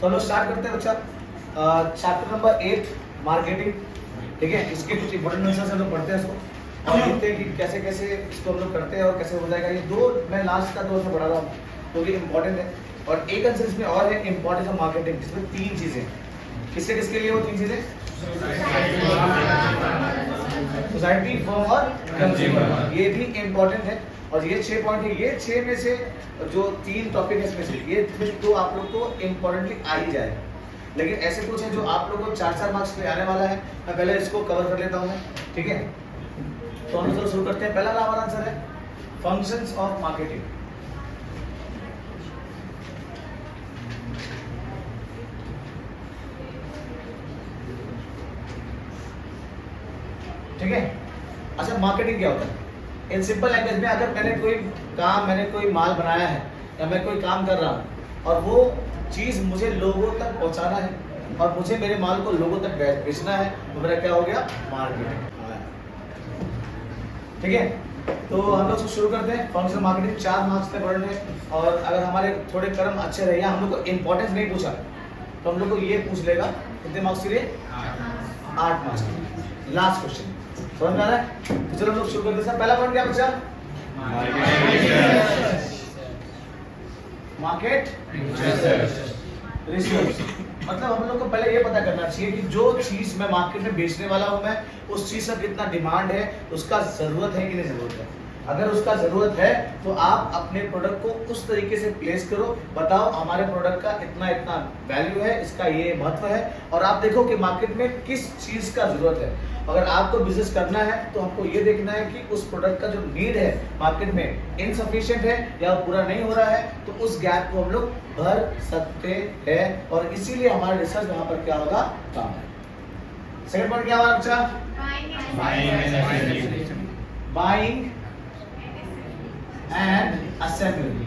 तो हम लोग स्टार्ट करते हैं बच्चा चैप्टर नंबर 8 मार्केटिंग। ठीक है, इसके कुछ इंपॉर्टेंट आंसर्स हम लोग पढ़ते हैं इसको और देखते हैं कि कैसे कैसे इसको हम लोग करते हैं और कैसे हो जाएगा। ये दो मैं लास्ट का दो से पढ़ा रहा हूँ क्योंकि इंपॉर्टेंट है। और एक आंसर इसमें और है इंपॉर्टेंस ऑफ मार्केटिंग, जिसमें तीन चीजें, किससे किसके लिए वो तीन चीजें, सोसाइटी, फर्म और कंज्यूमर। ये भी इंपॉर्टेंट है और ये 6 पॉइंट है। ये 6 में से जो 3 टॉपिक है इसमें से ये तो आप लोग को इम्पोर्टेंटली आ ही जाए, लेकिन ऐसे कुछ है जो आप लोग को 4-4 मार्क्स पे आने वाला है। मैं पहले इसको कवर कर लेता हूँ मैं, ठीक है। तो हम लोग शुरू करते हैं। पहला हमारा आंसर है फंक्शंस ऑफ मार्केटिंग। ठीक है, अच्छा मार्केटिंग क्या होता है? इन सिंपल लैंग्वेज में, अगर मैंने कोई माल बनाया है या मैं कोई काम कर रहा हूँ और वो चीज मुझे लोगों तक पहुंचाना है और मुझे मेरे माल को लोगों तक बेचना है, तो मेरा क्या हो गया, मार्केटिंग। ठीक है, तो हम लोग शुरू करते हैं। फंक्शनल मार्केटिंग 4 मार्क्स तक पढ़ने हैं और अगर हमारे थोड़े कर्म अच्छे रहे या हम लोग को इंपॉर्टेंस नहीं पूछा तो हम लोग को ये पूछ लेगा कितने मार्क्स के लिए, 8 मार्क्स के। लास्ट क्वेश्चन समझ में आ रहा है? तो चलो हम लोग शुरू करते हैं। पहला पॉइंट क्या बच्चा, मार्केट रिसर्च। मतलब हम लोग को पहले ये पता करना चाहिए कि जो चीज मैं मार्केट में बेचने वाला हूं, मैं उस चीज का कितना डिमांड है, उसका जरूरत है कि नहीं जरूरत है। अगर उसका जरूरत है तो आप अपने प्रोडक्ट को उस तरीके से प्लेस करो, बताओ हमारे प्रोडक्ट का इतना इतना वैल्यू है, इसका ये महत्व है, और आप देखो कि मार्केट में किस चीज का जरूरत है। अगर आपको बिजनेस करना है तो हमको ये देखना है कि उस प्रोडक्ट का जो नीड है मार्केट में इनसफिशिएंट है या पूरा नहीं हो रहा है, तो उस गैप को हम लोग भर सकते हैं और इसीलिए हमारा रिसर्च यहाँ पर क्या होगा, काम है। सेकंड पॉइंट क्या होगा बच्चा, बाइंग एंड असेंबली।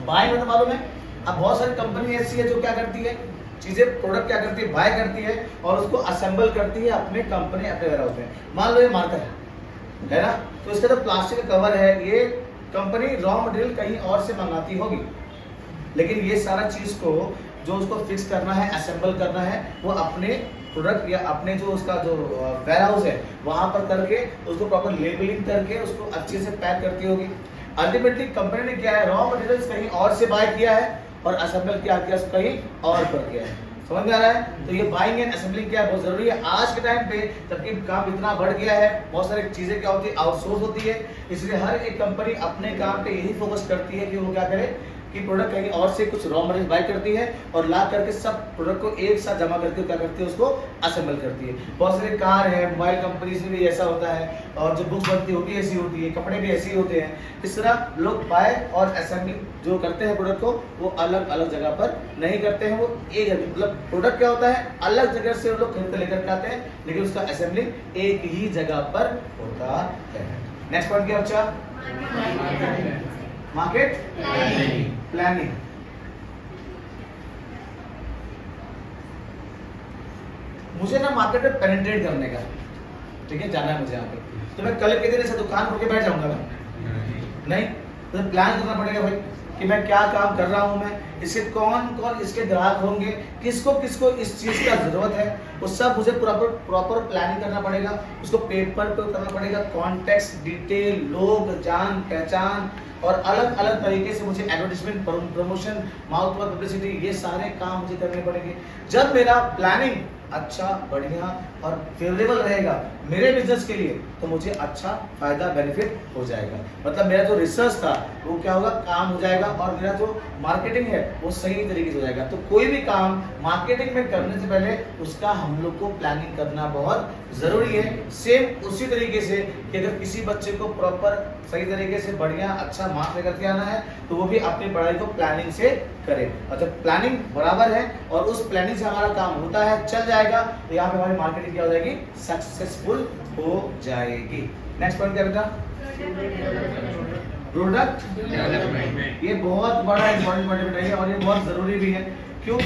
बाय मतलब मालूम है, अब बहुत सारी कंपनी ऐसी है जो क्या करती है, चीजें प्रोडक्ट क्या करती है, बाय करती है और उसको असेंबल करती है अपने कंपनी अपने वेयरहाउस में। मान लो ये मार्कर है ना, तो इसका जो प्लास्टिक का कवर है ये कंपनी रॉ मटेरियल कहीं और से मंगाती होगी, लेकिन ये सारा चीज को जो उसको फिक्स करना है, असेंबल करना है, वो अपने प्रोडक्ट या अपने जो उसका जो वेयर हाउस है वहां पर करके उसको प्रॉपर लेबलिंग करके उसको अच्छे से पैक करती होगी। अल्टीमेटली कंपनी ने क्या है, रॉ मटेरियल्स कहीं और से बाय किया है और असेंबल क्या किया कहीं और पर किया है। समझ में आ रहा है? तो ये बाइंग एंड असेंबलिंग क्या बहुत जरूरी है आज के टाइम पे, जबकि काम इतना बढ़ गया है, बहुत सारी चीजें क्या होती है, आउटसोर्स होती है। इसलिए हर एक कंपनी अपने काम पे यही फोकस करती है कि वो क्या करे कि प्रोडक्ट कहीं और से कुछ रॉ मटेरियल बाय करती है और ला करके सब प्रोडक्ट को एक साथ जमा करके क्या करती है, उसको असेंबल करती है। बहुत सारे कार है, मोबाइल कंपनीज में भी ऐसा होता है और जो बुक बनती है वो भी ऐसी होती है, कपड़े भी ऐसे ही होते हैं। इस तरह लोग बाय और असेंबलिंग जो करते हैं प्रोडक्ट को, वो अलग अलग जगह पर नहीं करते हैं, वो एक मतलब प्रोडक्ट क्या होता है, अलग जगह से वो लोग खरीद लेकर आते हैं, लेकिन उसका असेंबलिंग एक ही जगह पर होता है। नेक्स्ट पॉइंट क्या बच्चा, मार्केट प्लानिंग। मुझे ना मार्केट में पेनिट्रेट करने का, ठीक है, जाना है मुझे यहाँ पे, तो मैं कल के दिन ऐसे दुकान खोल के बैठ जाऊंगा मैं नहीं, तो प्लान करना पड़ेगा भाई कि मैं क्या काम कर रहा हूँ, मैं इसके कौन कौन इसके ग्राहक होंगे, किसको किसको इस चीज का जरूरत है, वो सब मुझे प्रॉपर प्लानिंग करना पड़ेगा। उसको पेपर पे करना पड़ेगा, कॉन्टेक्स्ट डिटेल, लोग जान पहचान और अलग अलग तरीके से मुझे advertisement, promotion, mouth word publicity, ये सारे काम मुझे करने पड़ेंगे। जब मेरा प्लानिंग अच्छा, बढ़िया और फेवरेबल रहेगा मेरे बिजनेस के लिए, तो मुझे अच्छा फायदा बेनिफिट हो जाएगा। मतलब मेरा जो रिसर्च था वो क्या होगा, काम हो जाएगा और मेरा जो मार्केटिंग है वो सही तरीके से हो जाएगा। तो कोई भी काम मार्केटिंग में करने से पहले उसका हम लोग को प्लानिंग करना बहुत जरूरी है। सेम उसी तरीके से कि अगर किसी बच्चे को प्रॉपर सही तरीके से बढ़िया अच्छा मार्क्स लेकर के आना है तो वो भी अपनी पढ़ाई को प्लानिंग से करे। और जब प्लानिंग बराबर है और उस प्लानिंग से हमारा काम होता है, चल जाएगा, तो यहाँ पे हमारी मार्केटिंग क्या हो जाएगी, सक्सेसफुल हो जाएगी। नेक्स्ट पॉइंट क्या बेटा, प्रोडक्ट डेवलपमेंट। ये बहुत बड़ा इंपॉर्टेंट पॉइंट है और ये बहुत जरूरी भी है। क्यों?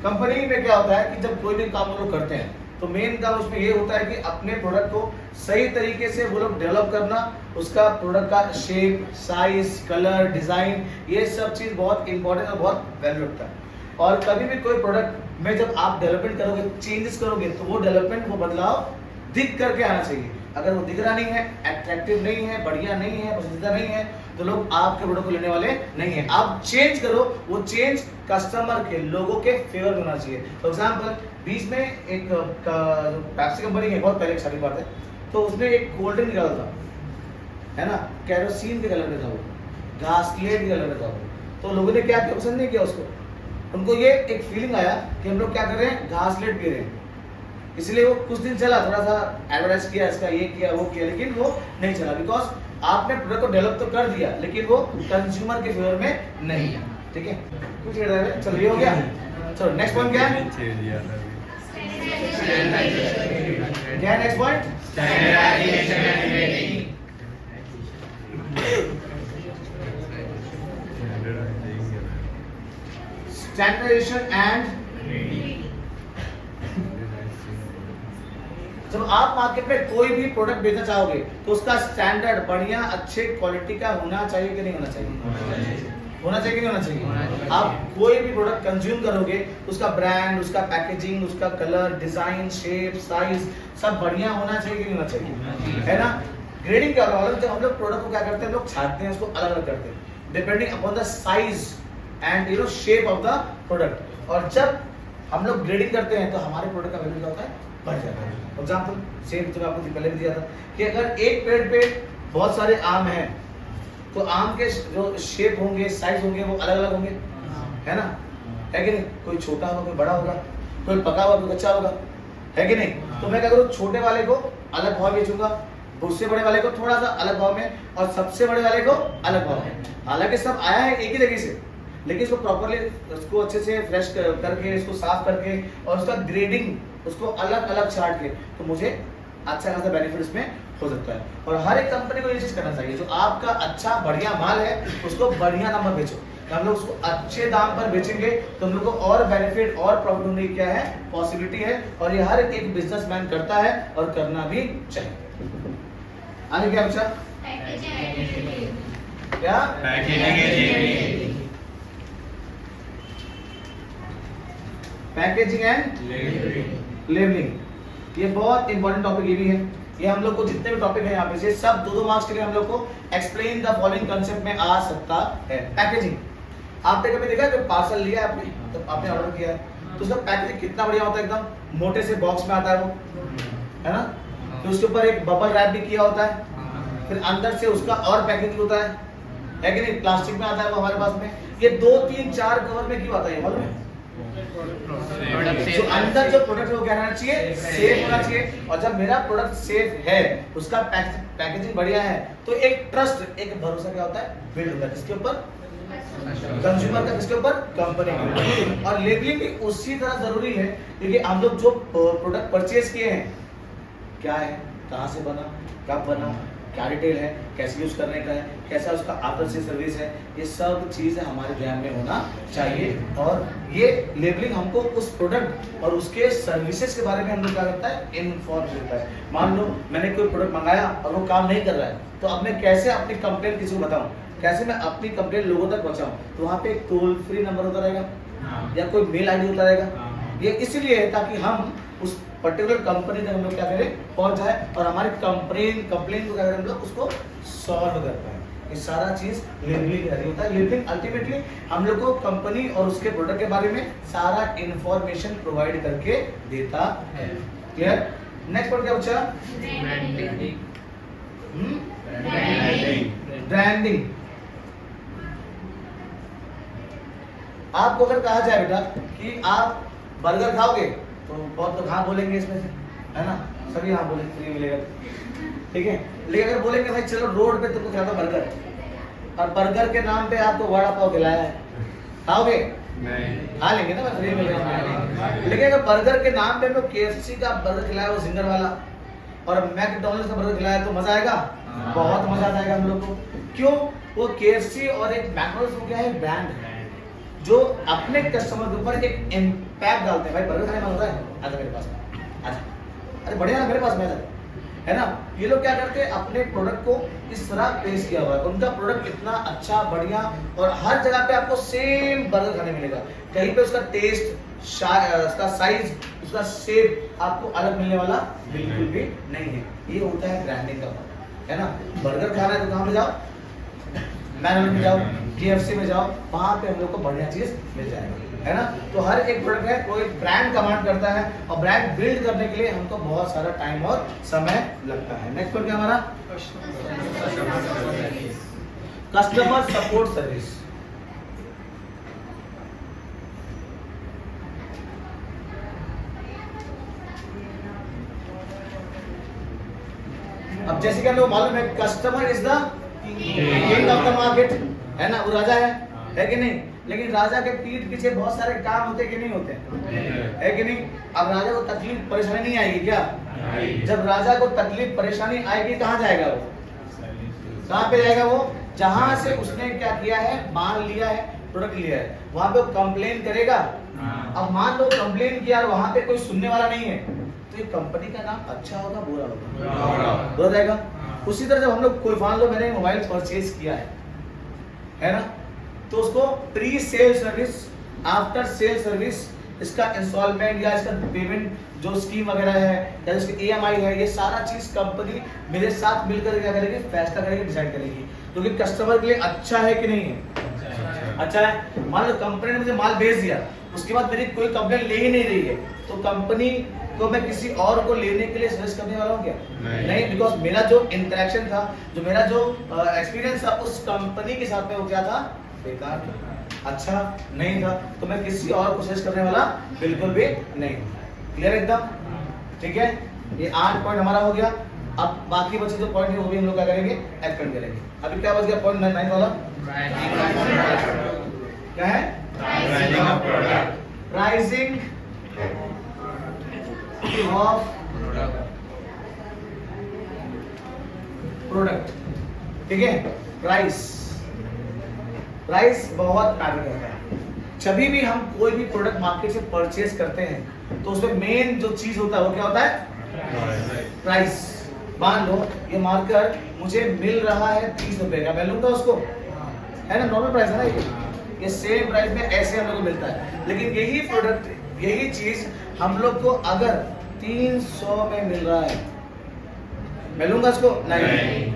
कंपनी में क्या होता है कि जब कोई भी काम हम लोग करते हैं तो मेन काम उसमें ये होता है कि अपने प्रोडक्ट को सही तरीके से वो लोग डेवलप करना, उसका प्रोडक्ट का शेप, साइज, कलर, डिजाइन, ये सब चीज बहुत इंपॉर्टेंट और बहुत वैल्यू रखता है। और कभी भी कोई प्रोडक्ट में जब आप डेवलपमेंट करोगे, चेंजेस करोगे, तो वो डेवलपमेंट, वो बदलाव दिख करके आना चाहिए। अगर वो दिख रहा नहीं है, अट्रैक्टिव नहीं है, बढ़िया नहीं है, पसंदीदा नहीं है, तो लोग आपके प्रोडक्ट को लेने वाले नहीं है। आप चेंज करो, वो चेंज कस्टमर के, लोगों के फेवर में होना चाहिए। फॉर एग्जांपल, बीच में एक पेप्सी कंपनी है, बहुत पहले एक सारी बात है, तो उसने एक कोल्ड ड्रिंक निकाला था, है ना, केरोसिन के कलर में था वो, घासलेट के कलर में था वो। तो लोगों ने क्या किया, पसंद नहीं किया उसको। उनको ये एक फीलिंग आया कि हम लोग क्या कर रहे हैं, घासलेट पी रहे हैं, इसलिए वो कुछ दिन चला, थोड़ा सा एडवर्टाइज किया, इसका ये किया, वो किया, लेकिन वो नहीं चला, बिकॉज आपने प्रोडक्ट को डेवलप तो कर दिया, लेकिन वो कंज्यूमर के फेवर में नहीं है। ठीक है, कुछ चलो ये हो गया। चलो नेक्स्ट पॉइंट क्या है, क्या है नेक्स्ट पॉइंट, स्टैंडर्डाइजेशन एंड। जब आप मार्केट में कोई भी प्रोडक्ट बेचना चाहोगे तो उसका स्टैंडर्ड बढ़िया, अच्छे क्वालिटी का होना चाहिए कि नहीं होना चाहिए, होना चाहिए कि नहीं होना चाहिए। आप कोई भी प्रोडक्ट कंज्यूम करोगे, उसका ब्रांड, उसका पैकेजिंग, उसका कलर, डिजाइन, शेप, साइज सब बढ़िया होना चाहिए कि नहीं होना चाहिए, है ना। ग्रेडिंग क्या होता है, जब हम लोग प्रोडक्ट को क्या करते हैं, लोग छांटते हैं, उसको अलग अलग करते हैं depending upon the size and shape of the product. और जब हम लोग ग्रेडिंग करते हैं तो हमारे प्रोडक्ट का वैल्यू क्या होता है, बढ़ जाता है। फॉर एग्जाम्पल, सेम तो आपको पहले भी दिया था कि अगर एक पेड़ पे बहुत सारे आम हैं, तो आम के जो शेप होंगे, साइज होंगे, वो अलग अलग होंगे, है ना, है कि नहीं। कोई छोटा होगा, कोई बड़ा होगा, कोई पका हुआ, कोई कच्चा होगा, है कि नहीं। तो मैं क्या करूँ, छोटे वाले को अलग भाव बेचूंगा, उससे बड़े वाले को थोड़ा सा अलग भाव में, और सबसे बड़े वाले को अलग भाव में। हालांकि सब आया है एक ही जगह से, लेकिन इसको प्रॉपरली, उसको अच्छे से फ्रेश करके, इसको साफ करके, और उसका ग्रेडिंग, उसको अलग अलग छाट के, तो मुझे अच्छा खासा बेनिफिट इसमें हो सकता है। और हर एक कंपनी को ये चीज करना चाहिए, जो आपका अच्छा बढ़िया माल है उसको बढ़िया दाम पर बेचो। हम लोग उसको अच्छे दाम पर बेचेंगे तो हम लोग को और बेनिफिट और प्रॉफिट होने की क्या है, पॉसिबिलिटी है। और ये हर एक बिजनेसमैन करता है और करना भी चाहिए। आगे क्या बचा, क्या पैकेजिंग एंड लेबलिंग। ये बहुत इंपॉर्टेंट टॉपिक ये भी है। ये हम लोग को जितने भी टॉपिक है यहाँ पे से सब 2-2 मार्क्स के लिए हम लोग को एक्सप्लेन द फॉलोइंग कंसेप्ट में आ सकता है। पैकेजिंग, आपने कभी देखा कि पार्सल लिया है आपने, तो आपने ऑर्डर किया है, तो उसका पैकेजिंग कितना बढ़िया होता है, एकदम मोटे से बॉक्स में आता है वो, है ना। फिर उसके ऊपर एक बबल रैप भी किया होता है, फिर अंदर से उसका और पैकेजिंग होता है कि नहीं, प्लास्टिक में आता है वो हमारे पास में। ये 2-3-4 कवर में क्यों आता है, मालूम है। जो अंदर जो प्रोडक्ट है वो क्या रहना चाहिए, सेफ होना चाहिए। और जब मेरा प्रोडक्ट सेफ है, उसका पैकेजिंग बढ़िया है, तो एक ट्रस्ट, एक भरोसा क्या होता है, बिल्ड होता है। किसके ऊपर, कंज्यूमर का, किसके ऊपर, कंपनी के। और लेबलिंग भी उसी तरह जरूरी है, क्योंकि हम लोग जो प्रोडक्ट परचेज किए हैं, क्या है, कहाँ से बना, कब बना, क्या डिटेल है, कैसे यूज करने का है, कैसा उसका आफ्टर सेल सर्विस है, ये सब चीजें हमारे ध्यान में होना चाहिए। और ये लेबलिंग हमको उस प्रोडक्ट और उसके सर्विसेज के बारे में हम लोग क्या करता है, इन्फॉर्म देता है। मान लो मैंने कोई प्रोडक्ट मंगाया और वो काम नहीं कर रहा है, तो अब मैं कैसे अपनी कंप्लेंट किसी को बताऊं, कैसे मैं अपनी कंप्लेंट लोगों तक पहुंचाऊं। तो वहाँ पे एक टोल फ्री नंबर होता रहेगा या कोई मेल आईडी होता रहेगा। ये इसलिए है ताकि हम उस पर्टिकुलर कंपनी तक हम लोग क्या करें, पहुंच जाए, और हमारी कंप्लेंट को क्या करें, हम लोग उसको सॉल्व कर पाए। ये सारा चीज लेबलिंग के जरिए होता है। लेबलिंग अल्टीमेटली हम लोग को कंपनी और उसके प्रोडक्ट के बारे में सारा इंफॉर्मेशन प्रोवाइड करके देता है। क्लियर। नेक्स्ट पॉइंट क्या बचा, ब्रांडिंग। आपको अगर कहा जाए बेटा कि आप बर्गर खाओगे, तो बहुत तो हाँ बोलेंगे इसमें से, है ना, सभी हाँ बोलेंगे, फ्री मिलेगा, ठीक है। लेकिन अगर बोलेंगे भाई चलो रोड पे तुमको खिलाता बर्गर, और बर्गर के नाम पे आपको वड़ा पाव खिलाया है, खाओगे? नहीं। खा लेंगे ना, फ्री मिलेगा। लेकिन अगर बर्गर के नाम पे हमें KFC का बर्गर खिलाया, वो जिंगर वाला, और मैकडॉनल्ड्स का बर्गर खिलाया, तो मजा आएगा, बहुत मजा आएगा हम लोग को। क्यों? वो KFC और एक मैकडॉनल्ड्स हो गया है ब्रांड है, जो अपने कस्टमर के ऊपर एक इम्पैक्ट डालते हैं। भाई बर्गर खाने में मजा है, आजा मेरे पास, आजा। अरे बढ़िया ना, मेरे पास मैच है ना। ये लोग क्या करते हैं, अपने प्रोडक्ट को इस तरह पेश किया हुआ है, उनका प्रोडक्ट इतना अच्छा बढ़िया, और हर जगह पे आपको सेम बर्गर खाने मिलेगा। कहीं पे उसका टेस्ट, उसका साइज, उसका शेप आपको अलग मिलने वाला बिल्कुल भी नहीं है। ये होता है ब्रांडिंग का पार्ट, है ना। बर्गर खाना है तो कहाँ पे जाओ, मैकडॉनल्ड में जाओ, KFC में जाओ, वहाँ पे हम लोग को बढ़िया चीज मिल जाएगा, है ना। तो हर एक प्रोडक्ट है वो एक ब्रांड कमांड करता है, और ब्रांड बिल्ड करने के लिए हमको बहुत सारा टाइम और समय लगता है। नेक्स्ट पॉइंट क्या हमारा, कस्टमर सपोर्ट सर्विस। अब जैसे कि हम लोग मालूम है, customer is the king of the market, है ना, वो राजा है कि नहीं। लेकिन राजा के पीठ पीछे बहुत सारे काम होते कि नहीं होते, है कि नहीं। अब राजा को तकलीफ परेशानी नहीं आएगी क्या, जब राजा को तकलीफ परेशानी आएगी कहाँ जाएगा वो, कहाँ पे जाएगा वो, जहां से उसने क्या किया है, माल लिया है, प्रोडक्ट लिया है, वहां पे वो कंप्लेन करेगा। अब मान लो कंप्लेन किया और वहां पे कोई सुनने वाला नहीं है, तो ये कंपनी का नाम अच्छा होगा बुरा होगा, बुरा जाएगा। उसी तरह जब हम लोग कोई, मान लो मैंने मोबाइल परचेज किया है ना, तो उसको pre sale service, after sale service, इसका इंस्टॉलमेंट या इसका पेमेंट जो स्कीम वगैरह है या इसकी EMI है, ये सारा चीज कंपनी मेरे साथ मिलकर क्या करेगी, फैसला करेगी, डिसाइड करेगी, क्योंकि कस्टमर के लिए अच्छा है कि नहीं है, अच्छा है। मान लो कंपनी ने मुझे माल भेज दिया, उसके बाद मेरी कोई कंप्लेंट ले ही नहीं रही है, तो कंपनी को मैं किसी और को लेने के लिए सजेस्ट करने वाला हूँ क्या, नहीं, बिकॉज मेरा जो इंटरेक्शन था, जो मेरा जो एक्सपीरियंस था उस कंपनी के साथ में, वो क्या था, बेकार था, अच्छा नहीं था, तो मैं किसी और को सजेस्ट करने वाला बिल्कुल भी नहीं हूँ। क्लियर एकदम, ठीक है। ये 8 पॉइंट हमारा हो गया। अब बाकी बचे जो पॉइंट है वो भी हम लोग क्या करेंगे, एक्सपेंड करेंगे। अभी क्या बच गया, पॉइंट 9 वाला क्या है, प्राइसिंग ऑफ प्रोडक्ट, ठीक है। प्राइस बहुत मैटर करता है। जब भी हम कोई भी प्रोडक्ट मार्केट से परचेज करते हैं तो उसमें मेन जो चीज होता है वो क्या होता है, प्राइस। मान लो ये मार्कर मुझे मिल रहा है 30 रुपए का, मैं लूंगा उसको, है ना, नॉर्मल प्राइस है ना, ये सेम प्राइस में ऐसे हम लोग को मिलता है। लेकिन यही प्रोडक्ट, यही चीज हम लोग को अगर 300 में मिल रहा है, मैं लूंगा इसको, नहीं।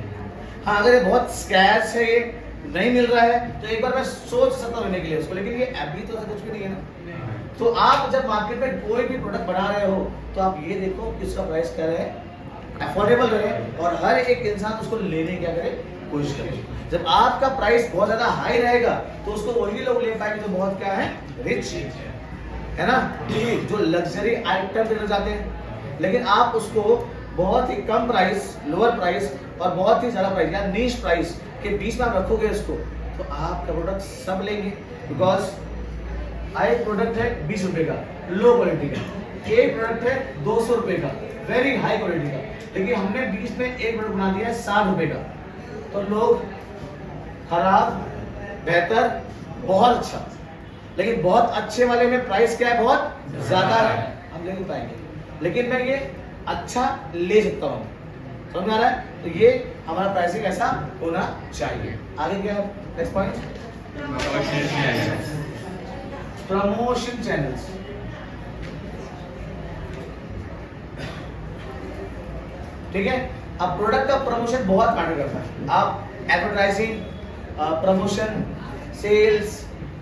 हाँ, अगर ये बहुत स्कैर्स है, ये नहीं मिल रहा है, तो एक बार मैं सोच सकता हूँ लेने के लिए उसको, लेकिन ये अभी तो कुछ भी नहीं है ना। तो आप जब मार्केट में कोई भी प्रोडक्ट बना रहे हो तो आप ये देखो कि उसका प्राइस क्या रहे, अफोर्डेबल रहे, और हर एक इंसान उसको लेने क्या करे, कोशिश करे। जब आपका प्राइस बहुत ज्यादा हाई रहेगा तो उसको वही लोग ले पाएंगे जो बहुत क्या है, रिच है ना, जो लग्जरी आइटम लेना चाहते हैं। लेकिन आप उसको बहुत ही कम प्राइस, लोअर प्राइस और बहुत ही ज्यादा प्राइस या नीश प्राइस के बीच में आप रखोगे इसको, तो आपका प्रोडक्ट सब लेंगे। बिकॉज एक प्रोडक्ट है 20 रुपए का, लो क्वालिटी का, एक प्रोडक्ट है 200 रुपए का, वेरी हाई क्वालिटी का, लेकिन हमने बीच में एक प्रोडक्ट बना दिया है 60 रुपए का, तो लोग खराब, बेहतर, बहुत अच्छा, लेकिन बहुत अच्छे वाले में प्राइस क्या है, बहुत ज्यादा है, हम ले नहीं पाएंगे। लेकिन मैं ये अच्छा ले सकता हूँ, समझ में आ रहा है। तो ये हमारा प्राइसिंग ऐसा होना चाहिए। आगे क्या है, नेक्स्ट पॉइंट, प्रमोशन चैनल्स। ठीक है, अब प्रोडक्ट का प्रमोशन बहुत मैटर करता है। आप एडवर्टाइजिंग, प्रमोशन, सेल्स,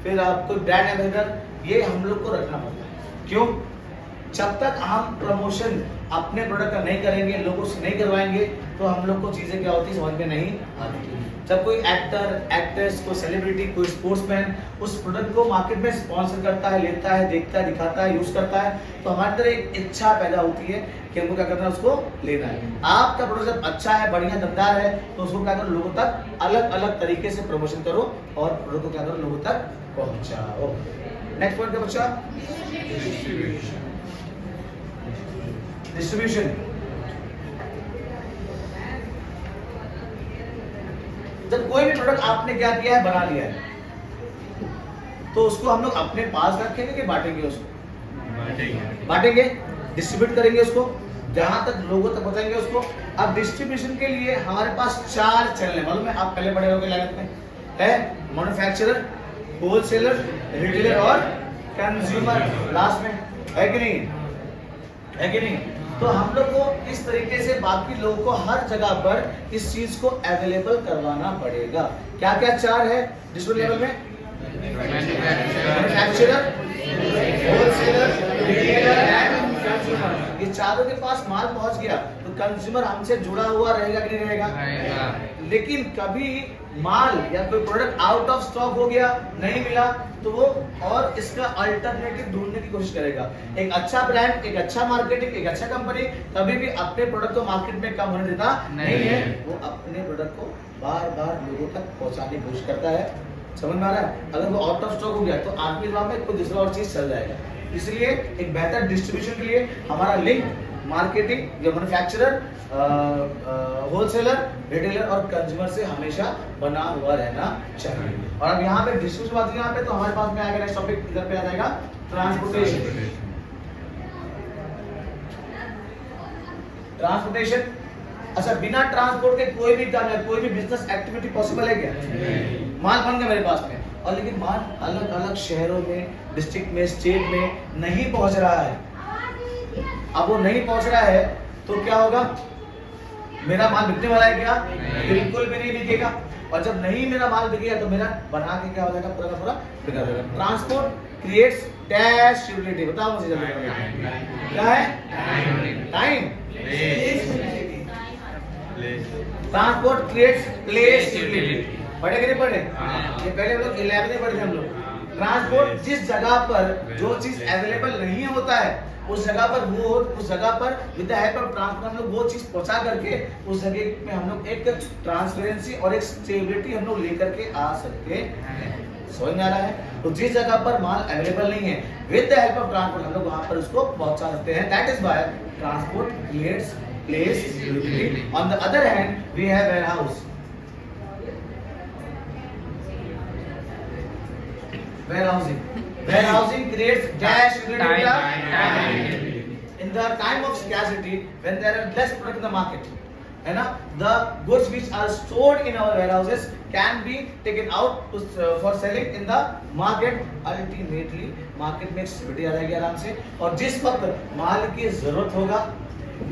फिर आप कोई ब्रांड एम्बेसडर, ये हम लोग को रखना पड़ता है। क्यों, जब तक हम प्रमोशन अपने प्रोडक्ट का नहीं करेंगे, लोगों से नहीं करवाएंगे, तो हम लोग को चीजें क्या होती है समझ में नहीं आती। जब कोई एक्टर, एक्ट्रेस, कोई सेलिब्रिटी, कोई स्पोर्ट्समैन उस प्रोडक्ट को मार्केट में स्पॉन्सर करता है, लेता है, देखता है, दिखाता है, यूज करता है, तो हमारे अंदर एक इच्छा पैदा होती है कि हमको क्या करना है, उसको लेना है। आपका प्रोडक्ट जब अच्छा है, बढ़िया, दमदार है, तो उसको क्या करो, लोगों तक अलग अलग तरीके से प्रमोशन करो और प्रोडक्ट को क्या करो, लोगों तक पहुंचाओ। नेक्स्ट पॉइंट क्या बच्चा, डिस्ट्रीब्यूशन। जब कोई भी प्रोडक्ट आपने क्या किया है, बना लिया है, तो उसको हम लोग अपने पास रखेंगे कि बांटेंगे, उसको बांटेंगे, डिस्ट्रीब्यूट करेंगे उसको, जहां तक लोगों तक पहुंचाएंगे उसको। अब डिस्ट्रीब्यूशन के लिए हमारे पास 4 चैनल है, मालूम है? आप पहले पढ़े होंगे लागत में, है मैन्युफैक्चरर, होलसेलर, रिटेलर और कंज्यूमर लास्ट में, है कि नहीं? है कि नहीं? तो हम लोग को इस तरीके से बाकी लोगों को हर जगह पर इस चीज को अवेलेबल करवाना पड़ेगा। क्या क्या 4 है डिस्ट्रीब्यूशन लेवल में? Manufacturer, wholesaler, retailer and consumer. ये चारों के पास माल पहुंच गया तो कंज्यूमर हमसे जुड़ा हुआ रहेगा कि नहीं रहेगा? लेकिन कभी माल या कोई प्रोडक्ट आउट ऑफ स्टॉक हो गया, नहीं मिला, तो वो और इसका अल्टरनेटिव ढूंढने की कोशिश करेगा। एक अच्छा ब्रांड, एक अच्छा मार्केटिंग, एक अच्छा कंपनी कभी भी अपने प्रोडक्ट को मार्केट में कम होने देता नहीं है। वो अपने प्रोडक्ट को बार बार लोगों तक पहुंचाने की कोशिश करता है। समझ में आ रहा है? अगर वो आउट ऑफ स्टॉक हो गया तो आपके दिमाग में कोई दूसरा और चीज चल जाएगा। इसलिए एक बेहतर डिस्ट्रीब्यूशन के लिए हमारा लिंक मार्केटिंग या मैन्युफैक्चरर, होलसेलर, रिटेलर और कंज्यूमर से हमेशा बना हुआ रहना चाहिए। और अब यहाँ पे डिस्ट्रीब्यूशन बात यहाँ पे, तो हमारे पास में आएगा नेक्स्ट टॉपिक, इधर पे आ जाएगा ट्रांसपोर्टेशन। ट्रांसपोर्टेशन, अच्छा बिना ट्रांसपोर्ट के कोई भी काम है, कोई भी बिजनेस एक्टिविटी पॉसिबल है क्या? माल बन गया मेरे पास में, और लेकिन माल अलग अलग शहरों में, डिस्ट्रिक्ट में, स्टेट में नहीं पहुंच रहा है। अब वो नहीं पहुंच रहा है तो क्या होगा? मेरा माल बिकने वाला है क्या? बिल्कुल भी नहीं बिकेगा। और जब नहीं मेरा माल बिकेगा तो मेरा बना के क्या हो जाएगा? पूरा का पूरा बिका जाएगा। Transport creates dash utility. बताओ मुझे जल्दी, क्या है? Time. Transport creates place utility. पढ़े कि नहीं पढ़े? ये पहले हम लोग 11 में पढ़े थे हम लोग। ट्रांसपोर्ट जिस जगह पर जो चीज अवेलेबल नहीं होता है उस जगह पर with the help of transport हम लोग वो चीज पहुंचा करके उस जगह में हम लोग एक ट्रांसपेरेंसी और एक स्टेबिलिटी हम लोग लेकर के आ सकते हैं। समझ में आ रहा है? तो जिस जगह पर माल अवेलेबल नहीं है with the help of transport हम लोग वहां पर उसको पहुंचा सकते हैं। That is why transport creates place utility. On the other hand we have warehouse. Warehousing creates dash utility in the time of scarcity when there are less product in the market. है ना? The goods which are stored in our warehouses can be taken out for selling in the market. Ultimately, market में stability आ जाएगी आराम से। और जिस वक्त माल की जरूरत होगा,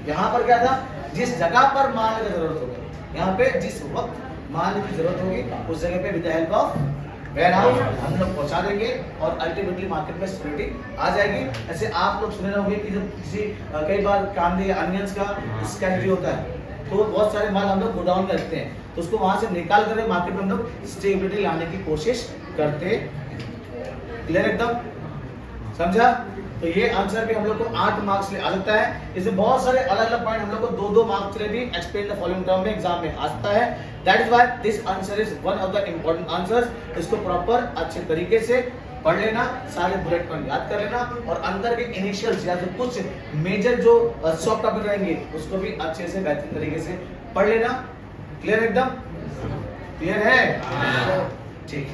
यहाँ पर क्या था? जिस जगह पर माल की जरूरत होगा, यहाँ पे जिस वक्त माल की जरूरत होगी उस जगह पे with the help of warehouse हम लोग पहुंचा देंगे और अल्टीमेटली मार्केट में सिक्योरिटी आ जाएगी। ऐसे आप लोग सुने होंगे कि जब किसी कई बार कांदे अनियंस का स्कैनिंग होता है तो बहुत सारे माल हम लोग गोडाउन में रखते हैं, तो उसको वहां से निकाल कर मार्केट में हम लोग स्टेबिलिटी लाने की कोशिश करते हैं। क्लियर एकदम? समझा? तो ये आंसर भी हम लोग को 8 मार्क्स ले आ सकता है। इसमें बहुत सारे अलग अलग पॉइंट हम लोग को 2-2 मार्क्स ले भी एक्सप्लेन द फॉलोइंग टर्म में एग्जाम में आ सकता है। That is why this answer is one of the important answers. इसको प्रॉपर अच्छे तरीके से पढ़ लेना, सारे बुलेट पॉइंट याद कर लेना और अंदर के इनिशियल्स या तो कुछ मेजर जो सॉफ्ट टॉपिक रहेंगे उसको भी अच्छे से बेहतरीन तरीके से पढ़ लेना। क्लियर एकदम? क्लियर है? ठीक।